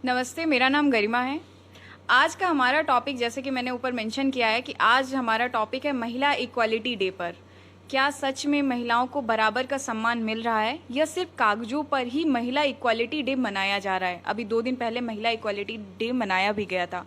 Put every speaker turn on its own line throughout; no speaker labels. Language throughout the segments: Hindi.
नमस्ते, मेरा नाम गरिमा है। आज का हमारा टॉपिक, जैसे कि मैंने ऊपर मेंशन किया है कि आज हमारा टॉपिक है महिला इक्वालिटी डे पर। क्या सच में महिलाओं को बराबर का सम्मान मिल रहा है या सिर्फ कागजों पर ही महिला इक्वालिटी डे मनाया जा रहा है? अभी 2 दिन पहले महिला इक्वालिटी डे मनाया भी गया था।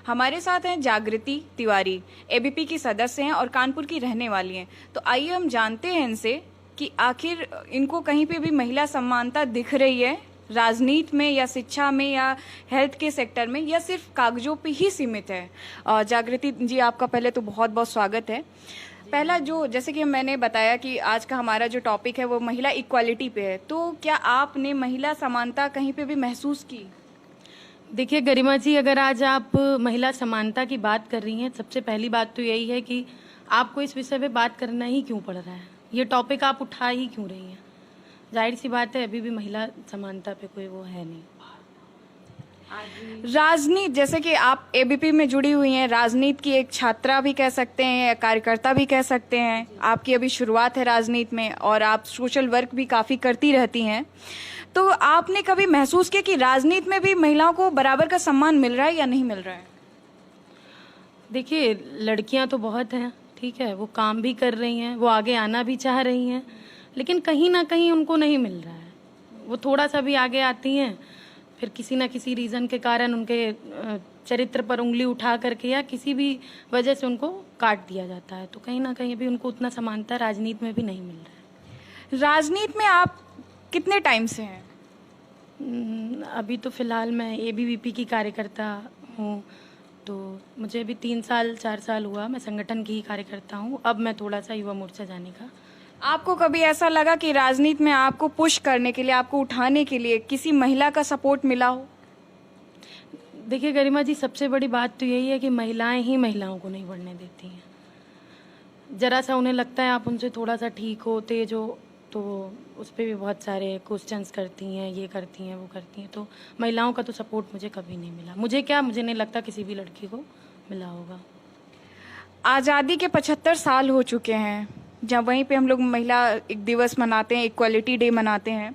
हमारे साथ हैं जागृति तिवारी, एबीपी की सदस्य हैं और कानपुर की रहने वाली हैं। तो आइए हम जानते हैं इनसे कि आखिर इनको कहीं पे भी महिला समानता दिख रही है, राजनीति में या शिक्षा में या हेल्थ के सेक्टर में, या सिर्फ कागजों पे ही सीमित है। जागृति जी, आपका पहले तो बहुत बहुत स्वागत है। पहला, जो जैसे कि मैंने बताया कि आज का हमारा जो टॉपिक है वो महिला इक्वालिटी पे है, तो क्या आपने महिला समानता कहीं पे भी महसूस की?
देखिए गरिमा जी, अगर आज आप महिला समानता की बात कर रही हैं, सबसे पहली बात तो यही है कि आपको इस विषय पे बात करना ही क्यों पड़ रहा है, ये टॉपिक आप उठा ही क्यों रही हैं। जाहिर सी बात है, अभी भी महिला समानता पे कोई वो है नहीं।
राजनीति, जैसे कि आप एबीपी में जुड़ी हुई हैं, राजनीति की एक छात्रा भी कह सकते हैं या कार्यकर्ता भी कह सकते हैं। आपकी अभी शुरुआत है राजनीति में और आप सोशल वर्क भी काफी करती रहती हैं। तो आपने कभी महसूस किया कि राजनीति में भी महिलाओं को बराबर का सम्मान मिल रहा है या नहीं मिल रहा है?
देखिए, लड़कियां तो बहुत हैं, ठीक है, वो काम भी कर रही हैं, वो आगे आना भी चाह रही हैं, लेकिन कहीं ना कहीं उनको नहीं मिल रहा है। वो थोड़ा सा भी आगे आती हैं, फिर किसी ना किसी रीज़न के कारण उनके चरित्र पर उंगली उठा करके या किसी भी वजह से उनको काट दिया जाता है। तो कहीं ना कहीं भी उनको उतना समानता राजनीति में भी नहीं मिल रहा है।
राजनीति में आप कितने टाइम से हैं?
अभी तो फिलहाल मैं एबीवीपी की कार्यकर्ता हूँ, तो मुझे अभी 3-4 साल हुआ। मैं संगठन की ही कार्यकर्ता हूँ। अब मैं थोड़ा सा युवा मोर्चा जाने का।
आपको कभी ऐसा लगा कि राजनीति में आपको पुश करने के लिए, आपको उठाने के लिए किसी महिला का सपोर्ट मिला हो?
देखिए गरिमा जी, सबसे बड़ी बात तो यही है कि महिलाएं ही महिलाओं को नहीं बढ़ने देती हैं। जरा सा उन्हें लगता है आप उनसे थोड़ा सा ठीक हो, तेज हो, तो उस पर भी बहुत सारे क्वेश्चंस करती हैं, ये करती हैं, वो करती हैं। तो महिलाओं का तो सपोर्ट मुझे कभी नहीं मिला। मुझे नहीं लगता किसी भी लड़की को मिला होगा।
आज़ादी के 75 साल हो चुके हैं, जहाँ वहीं पे हम लोग महिला एक दिवस मनाते हैं, इक्वालिटी डे मनाते हैं।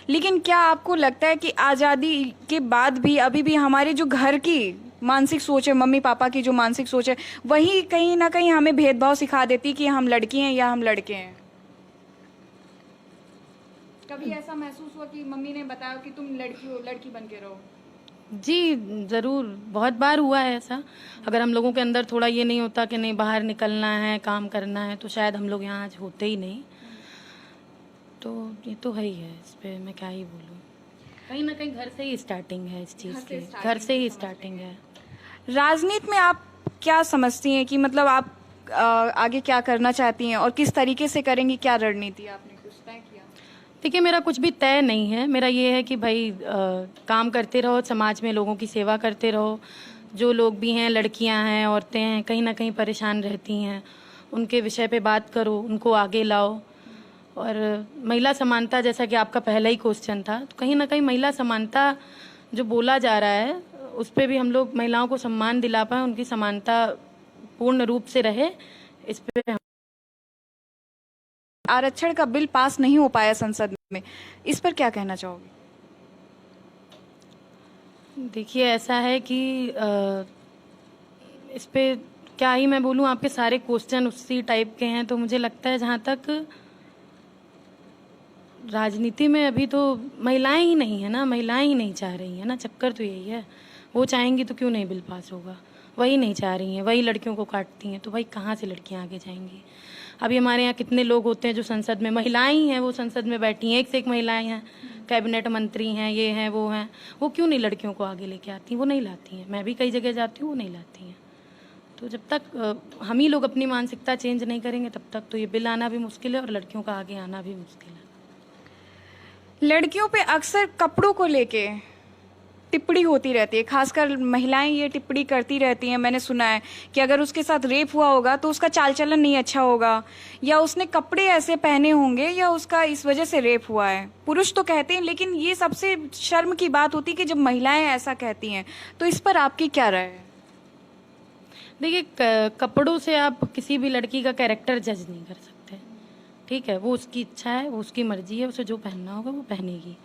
लेकिन क्या आपको लगता है कि आज़ादी के बाद भी अभी भी हमारे जो घर की मानसिक सोच है, मम्मी पापा की जो मानसिक सोच है, वही कहीं ना कहीं हमें भेदभाव सिखा देती कि हम लड़की हैं या हम लड़के हैं? कभी ऐसा महसूस हुआ कि मम्मी ने बताया कि तुम लड़की हो, लड़की बन के रहो?
जी ज़रूर, बहुत बार हुआ है ऐसा। अगर हम लोगों के अंदर थोड़ा ये नहीं होता कि नहीं बाहर निकलना है, काम करना है, तो शायद हम लोग यहाँ आज होते ही नहीं। तो ये तो है ही है, इस पे मैं क्या ही बोलूँ। कहीं ना कहीं घर से ही स्टार्टिंग है इस चीज़ की, घर से ही स्टार्टिंग है।
राजनीति में आप क्या समझती हैं कि मतलब आप आगे क्या करना चाहती हैं और किस तरीके से करेंगी? क्या रणनीति आपने कुछ तय किया?
देखिए, मेरा कुछ भी तय नहीं है। मेरा ये है कि भाई काम करते रहो, समाज में लोगों की सेवा करते रहो। जो लोग भी हैं, लड़कियां हैं, औरतें हैं, कहीं ना कहीं परेशान रहती हैं, उनके विषय पे बात करो, उनको आगे लाओ। और महिला समानता, जैसा कि आपका पहला ही क्वेश्चन था, तो कहीं ना कहीं महिला समानता जो बोला जा रहा है, उस पर भी हम लोग महिलाओं को सम्मान दिला पाएँ, उनकी समानता पूर्ण रूप से रहे, इस पे।
आरक्षण का बिल पास नहीं हो पाया संसद में, इस पर क्या कहना चाहोगे?
देखिए, ऐसा है कि इस पे क्या ही मैं बोलूँ, आपके सारे क्वेश्चन उसी टाइप के हैं। तो मुझे लगता है जहाँ तक राजनीति में अभी तो महिलाएं ही नहीं है ना, महिलाएं ही नहीं चाह रही है ना। चक्कर तो यही है। वो चाहेंगी तो क्यों नहीं बिल पास होगा? वही नहीं चाह रही हैं, वही लड़कियों को काटती हैं, तो भाई कहाँ से लड़कियां आगे जाएंगी? अभी हमारे यहाँ कितने लोग होते हैं जो संसद में, महिलाएं ही हैं, वो संसद में बैठी हैं, एक से एक महिलाएं हैं, कैबिनेट मंत्री हैं, ये हैं, वो हैं। वो क्यों नहीं लड़कियों को आगे लेके आती? वो नहीं लाती हैं। मैं भी कई जगह जाती हूँ, वो नहीं लाती हैं। तो जब तक हम ही लोग अपनी मानसिकता चेंज नहीं करेंगे, तब तक तो ये बिल आना भी मुश्किल है और लड़कियों का आगे आना भी मुश्किल है।
लड़कियों पे अक्सर कपड़ों को लेके टिप्पणी होती रहती है, खासकर महिलाएं ये टिप्पणी करती रहती हैं। मैंने सुना है कि अगर उसके साथ रेप हुआ होगा तो उसका चाल चलन नहीं अच्छा होगा, या उसने कपड़े ऐसे पहने होंगे, या उसका इस वजह से रेप हुआ है। पुरुष तो कहते हैं, लेकिन ये सबसे शर्म की बात होती है कि जब महिलाएं ऐसा कहती हैं। तो इस पर आपकी क्या राय है?
देखिए, कपड़ों से आप किसी भी लड़की का कैरेक्टर जज नहीं कर सकते, ठीक है। वो उसकी इच्छा है, वो उसकी मर्जी है, उसे जो पहनना होगा वो पहनेगी।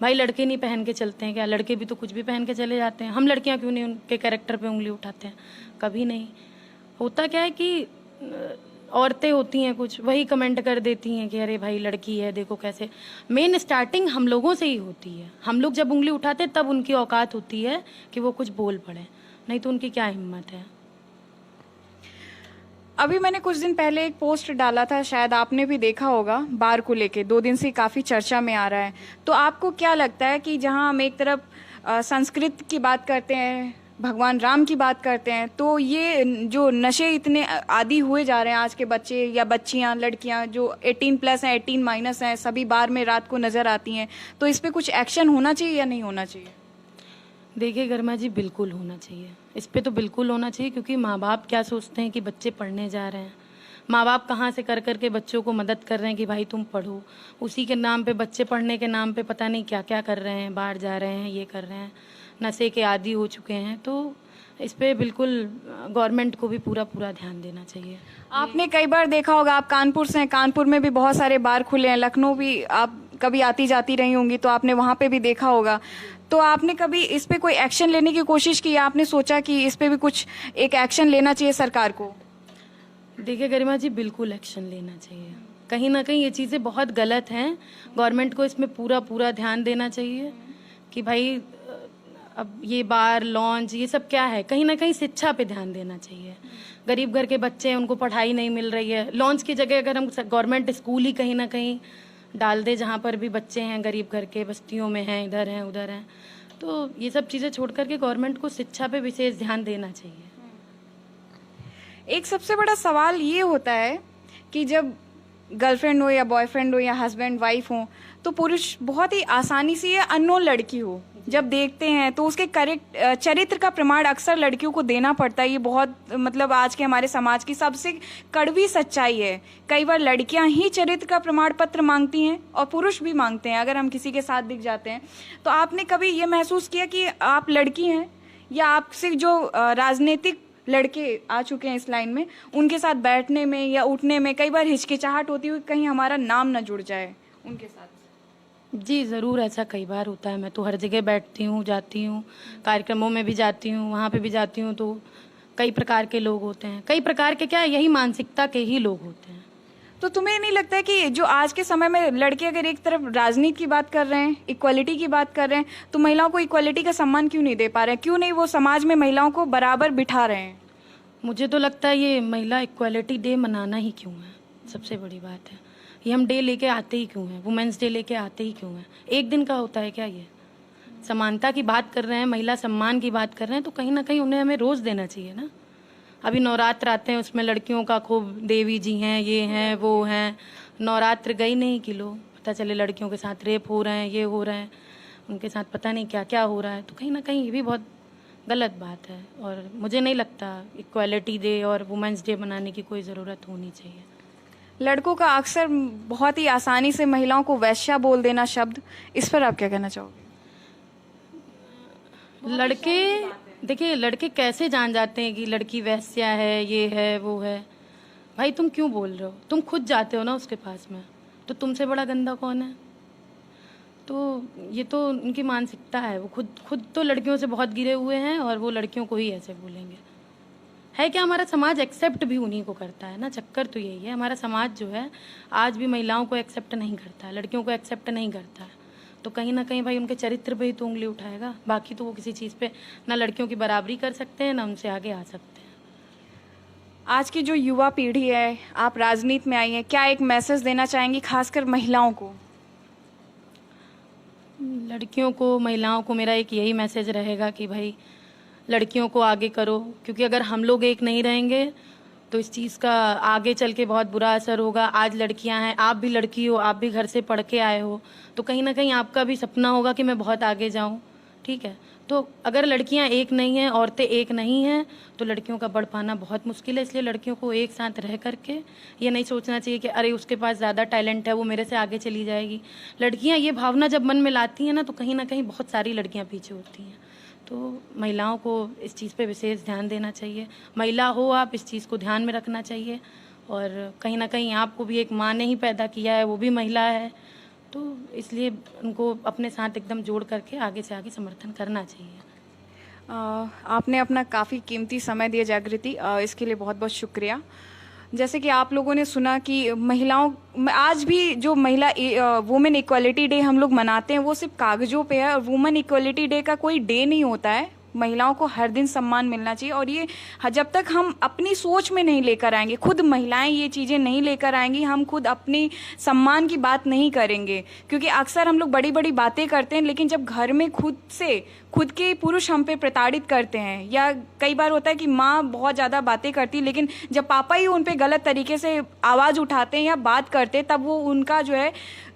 भाई लड़के नहीं पहन के चलते हैं क्या? लड़के भी तो कुछ भी पहन के चले जाते हैं। हम लड़कियां क्यों नहीं उनके कैरेक्टर पे उंगली उठाते हैं? कभी नहीं। होता क्या है कि औरतें होती हैं कुछ, वही कमेंट कर देती हैं कि अरे भाई लड़की है देखो कैसे। मेन स्टार्टिंग हम लोगों से ही होती है। हम लोग जब उंगली उठाते हैं तब उनकी औकात होती है कि वो कुछ बोल पड़े, नहीं तो उनकी क्या हिम्मत है।
अभी मैंने कुछ दिन पहले एक पोस्ट डाला था, शायद आपने भी देखा होगा, बार को लेके 2 दिन से काफ़ी चर्चा में आ रहा है। तो आपको क्या लगता है कि जहां हम एक तरफ संस्कृत की बात करते हैं, भगवान राम की बात करते हैं, तो ये जो नशे इतने आदी हुए जा रहे हैं आज के बच्चे या बच्चियां, लड़कियां जो 18+ हैं, 18- हैं, सभी बार में रात को नजर आती हैं, तो इस पे कुछ एक्शन होना चाहिए या नहीं होना चाहिए?
देखिए गर्मा जी, बिल्कुल होना चाहिए। इस पे तो बिल्कुल होना चाहिए, क्योंकि माँ बाप क्या सोचते हैं कि बच्चे पढ़ने जा रहे हैं। माँ बाप कहाँ से कर करके बच्चों को मदद कर रहे हैं कि भाई तुम पढ़ो। उसी के नाम पे बच्चे पढ़ने के नाम पे पता नहीं क्या क्या कर रहे हैं, बाहर जा रहे हैं, ये कर रहे हैं, नशे के आदी हो चुके हैं। तो इस पे बिल्कुल गवर्नमेंट को भी पूरा पूरा ध्यान देना चाहिए।
आपने कई बार देखा होगा, आप कानपुर से हैं, कानपुर में भी बहुत सारे बार खुले हैं, लखनऊ भी आप कभी आती जाती रही होंगी तो आपने वहां पे भी देखा होगा। तो आपने कभी इस पे कोई एक्शन लेने की कोशिश की, आपने सोचा कि इस पे भी कुछ एक एक्शन लेना चाहिए सरकार को?
देखिए गरिमा जी, बिल्कुल एक्शन लेना चाहिए। कहीं ना कहीं ये चीज़ें बहुत गलत हैं। गवर्नमेंट को इसमें पूरा पूरा ध्यान देना चाहिए कि भाई अब ये बार लॉन्च ये सब क्या है। कहीं ना कहीं शिक्षा पे ध्यान देना चाहिए। गरीब घर के बच्चे हैं, उनको पढ़ाई नहीं मिल रही है। लॉन्च की जगह अगर हम गवर्नमेंट स्कूल ही कहीं ना कहीं डाल दे, जहाँ पर भी बच्चे हैं गरीब घर के, बस्तियों में हैं, इधर हैं उधर हैं, तो ये सब चीज़ें छोड़ करके गवर्नमेंट को शिक्षा पे विशेष ध्यान देना चाहिए।
एक सबसे बड़ा सवाल ये होता है कि जब गर्लफ्रेंड हो या बॉयफ्रेंड हो या हस्बैंड वाइफ हो, तो पुरुष बहुत ही आसानी से या अननोन लड़की हो जब देखते हैं तो उसके करेक्ट चरित्र का प्रमाण अक्सर लड़कियों को देना पड़ता है। ये बहुत मतलब आज के हमारे समाज की सबसे कड़वी सच्चाई है। कई बार लड़कियां ही चरित्र का प्रमाण पत्र मांगती हैं और पुरुष भी मांगते हैं अगर हम किसी के साथ दिख जाते हैं। तो आपने कभी ये महसूस किया कि आप लड़की हैं या आपसे जो राजनीतिक लड़के आ चुके हैं इस लाइन में, उनके साथ बैठने में या उठने में कई बार हिचकिचाहट होती है कहीं हमारा नाम ना जुड़ जाए उनके साथ?
जी ज़रूर, ऐसा कई बार होता है। मैं तो हर जगह बैठती हूँ, जाती हूँ, कार्यक्रमों में भी जाती हूँ, वहाँ पे भी जाती हूँ, तो कई प्रकार के लोग होते हैं। कई प्रकार के क्या, यही मानसिकता के ही लोग होते हैं।
तो तुम्हें नहीं लगता है कि जो आज के समय में लड़के अगर एक तरफ राजनीति की बात कर रहे हैं, इक्वालिटी की बात कर रहे हैं, तो महिलाओं को इक्वालिटी का सम्मान क्यों नहीं दे पा रहे हैं? क्यों नहीं वो समाज में महिलाओं को बराबर बिठा रहे हैं?
मुझे तो लगता है ये महिला इक्वालिटी डे मनाना ही क्यों है, सबसे बड़ी बात है। ये हम डे लेके आते ही क्यों हैं, वुमेंस डे लेके आते ही क्यों हैं? एक दिन का होता है क्या ये? समानता की बात कर रहे हैं, महिला सम्मान की बात कर रहे हैं, तो कहीं ना कहीं उन्हें हमें रोज़ देना चाहिए ना। अभी नवरात्र आते हैं, उसमें लड़कियों का खूब देवी जी हैं, ये हैं वो हैं। नवरात्र गई नहीं कि लो पता चले लड़कियों के साथ रेप हो रहे हैं, ये हो रहे हैं, उनके साथ पता नहीं क्या क्या हो रहा है। तो कहीं ना कहीं ये भी बहुत गलत बात है, और मुझे नहीं लगता इक्वालिटी डे और वुमेंस डे मनाने की कोई ज़रूरत होनी चाहिए।
लड़कों का अक्सर बहुत ही आसानी से महिलाओं को वैश्या बोल देना शब्द, इस पर आप क्या कहना चाहोगे?
लड़के, देखिए लड़के कैसे जान जाते हैं कि लड़की वैश्या है, ये है वो है? भाई तुम क्यों बोल रहे हो? तुम खुद जाते हो ना उसके पास में, तो तुमसे बड़ा गंदा कौन है? तो ये तो उनकी मानसिकता है। वो खुद तो लड़कियों से बहुत गिरे हुए हैं और वो लड़कियों को ही ऐसे बोलेंगे। है क्या, हमारा समाज एक्सेप्ट भी उन्हीं को करता है ना। चक्कर तो यही है, हमारा समाज जो है आज भी महिलाओं को एक्सेप्ट नहीं करता है, लड़कियों को एक्सेप्ट नहीं करता है। तो कहीं ना कहीं भाई उनके चरित्र पे ही तो उंगली उठाएगा। बाकी तो वो किसी चीज़ पे ना लड़कियों की बराबरी कर सकते हैं, ना उनसे आगे आ सकते हैं।
आज की जो युवा पीढ़ी है, आप राजनीति में आई हैं, क्या एक मैसेज देना चाहेंगी खासकर महिलाओं को?
लड़कियों को, महिलाओं को मेरा एक यही मैसेज रहेगा कि भाई लड़कियों को आगे करो, क्योंकि अगर हम लोग एक नहीं रहेंगे तो इस चीज़ का आगे चल के बहुत बुरा असर होगा। आज लड़कियां हैं, आप भी लड़की हो, आप भी घर से पढ़ के आए हो, तो कहीं ना कहीं आपका भी सपना होगा कि मैं बहुत आगे जाऊं, ठीक है? तो अगर लड़कियां एक नहीं हैं, औरतें एक नहीं हैं, तो लड़कियों का बढ़ पाना बहुत मुश्किल है। इसलिए लड़कियों को एक साथ रह करके ये नहीं सोचना चाहिए कि अरे उसके पास ज़्यादा टैलेंट है, वो मेरे से आगे चली जाएगी। लड़कियां ये भावना जब मन में लाती हैं ना, तो कहीं ना कहीं बहुत सारी लड़कियां पीछे होती हैं। तो महिलाओं को इस चीज़ पे विशेष ध्यान देना चाहिए। महिला हो आप, इस चीज़ को ध्यान में रखना चाहिए। और कहीं ना कहीं आपको भी एक माँ ने ही पैदा किया है, वो भी महिला है, तो इसलिए उनको अपने साथ एकदम जोड़ करके आगे से आगे समर्थन करना चाहिए।
आपने अपना काफ़ी कीमती समय दिया जागृति, इसके लिए बहुत बहुत शुक्रिया। जैसे कि आप लोगों ने सुना कि महिलाओं, आज भी जो महिला वुमेन इक्वलिटी डे हम लोग मनाते हैं वो सिर्फ कागजों पे है, और वुमेन इक्वलिटी डे का कोई डे नहीं होता है। महिलाओं को हर दिन सम्मान मिलना चाहिए, और ये जब तक हम अपनी सोच में नहीं लेकर आएंगे, खुद महिलाएं ये चीज़ें नहीं लेकर आएंगी, हम खुद अपनी सम्मान की बात नहीं करेंगे। क्योंकि अक्सर हम लोग बड़ी बड़ी बातें करते हैं, लेकिन जब घर में खुद के पुरुष हम पे प्रताड़ित करते हैं, या कई बार होता है कि माँ बहुत ज़्यादा बातें करती, लेकिन जब पापा ही उन पे गलत तरीके से आवाज़ उठाते हैं या बात करते हैं, तब वो उनका जो है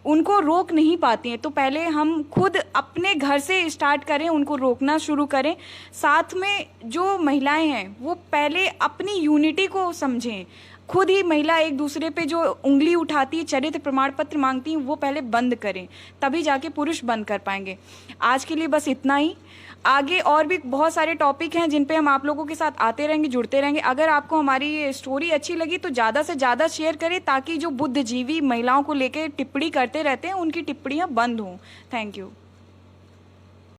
उनको रोक नहीं पाती हैं। तो पहले हम खुद अपने घर से स्टार्ट करें, उनको रोकना शुरू करें। साथ में जो महिलाएं हैं वो पहले अपनी यूनिटी को समझें। खुद ही महिला एक दूसरे पे जो उंगली उठाती है, चरित्र प्रमाण पत्र मांगती हैं, वो पहले बंद करें, तभी जाके पुरुष बंद कर पाएंगे। आज के लिए बस इतना ही। आगे और भी बहुत सारे टॉपिक हैं जिन पे हम आप लोगों के साथ आते रहेंगे, जुड़ते रहेंगे। अगर आपको हमारी ये स्टोरी अच्छी लगी तो ज़्यादा से ज़्यादा शेयर करें, ताकि जो बुद्धिजीवी महिलाओं को लेकर टिप्पणी करते रहते हैं उनकी टिप्पणियाँ बंद हों। Thank you.